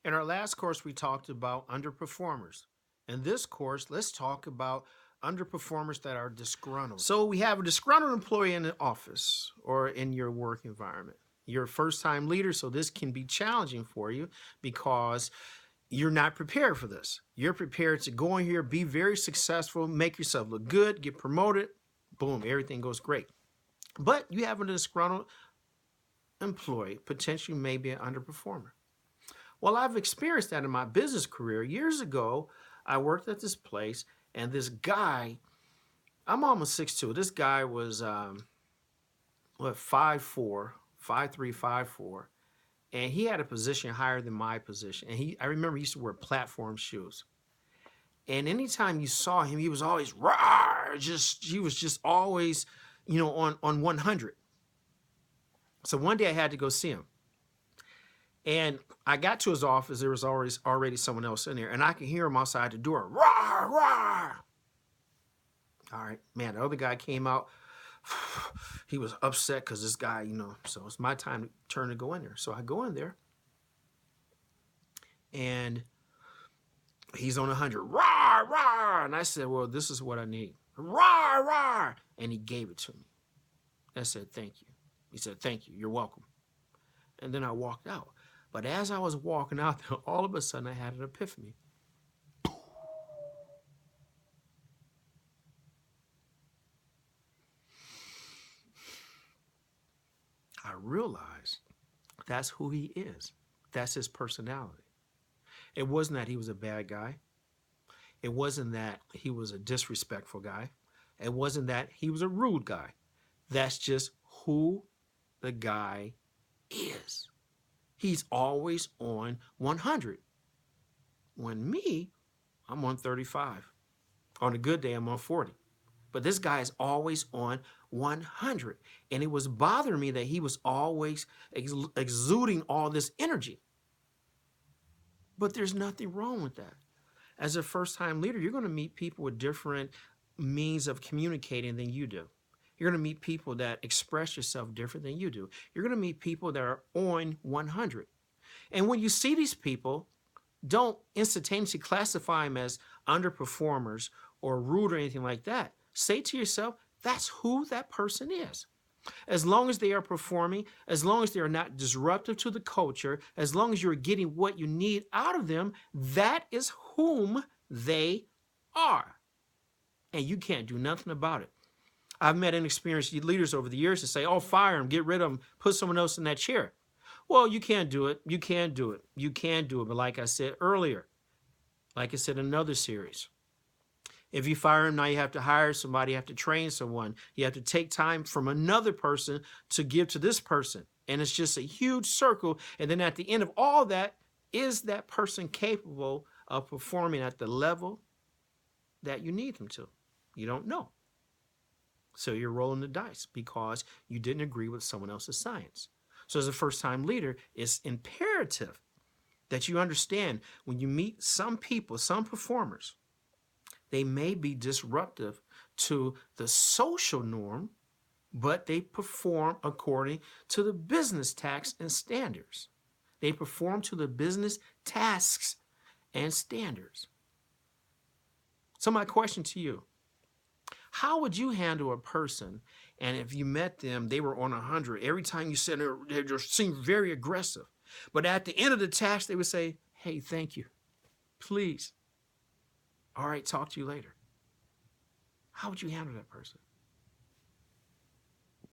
In our last course, we talked about underperformers. In this course, let's talk about underperformers that are disgruntled. So we have a disgruntled employee in the office or in your work environment. You're a first-time leader, so this can be challenging for you because you're not prepared for this. You're prepared to go in here, be very successful, make yourself look good, get promoted, boom, everything goes great. But you have a disgruntled employee, potentially maybe an underperformer. Well, I've experienced that in my business career. Years ago, I worked at this place, and this guy, I'm almost 6'2". This guy was, 5'4", 5'3", 5'4", and he had a position higher than my position. And I remember he used to wear platform shoes. And anytime you saw him, he was always rawr, he was just always, on 100. So one day I had to go see him. And I got to his office, there was already someone else in there, and I could hear him outside the door, rawr, rawr. All right, man, the other guy came out. He was upset because this guy, so it's my turn to go in there. So I go in there, and he's on 100, rawr, rawr. And I said, well, this is what I need, rawr, rawr. And he gave it to me. I said, thank you. He said, thank you, you're welcome. And then I walked out. But as I was walking out there, all of a sudden I had an epiphany. I realized that's who he is. That's his personality. It wasn't that he was a bad guy. It wasn't that he was a disrespectful guy. It wasn't that he was a rude guy. That's just who the guy is. He's always on 100. When me, I'm on 35. On a good day, I'm on 40. But this guy is always on 100. And it was bothering me that he was always exuding all this energy. But there's nothing wrong with that. As a first-time leader, you're going to meet people with different means of communicating than you do. You're going to meet people that express yourself different than you do. You're going to meet people that are on 100. And when you see these people, don't instantaneously classify them as underperformers or rude or anything like that. Say to yourself, that's who that person is. As long as they are performing, as long as they are not disruptive to the culture, as long as you're getting what you need out of them, that is whom they are. And you can't do nothing about it. I've met inexperienced leaders over the years to say, oh, fire him, get rid of him, put someone else in that chair. Well, you can't do it. You can't do it. You can do it. But like I said earlier, like I said in another series, if you fire him, now you have to hire somebody, you have to train someone. You have to take time from another person to give to this person. And it's just a huge circle. And then at the end of all that, is that person capable of performing at the level that you need them to? You don't know. So you're rolling the dice because you didn't agree with someone else's science. So as a first-time leader, it's imperative that you understand when you meet some people, some performers, they may be disruptive to the social norm, but they perform according to the business tasks and standards. They perform to the business tasks and standards. So my question to you, how would you handle a person, and if you met them, they were on 100. Every time you said they just seemed very aggressive. But at the end of the task, they would say, hey, thank you. Please. All right, talk to you later. How would you handle that person?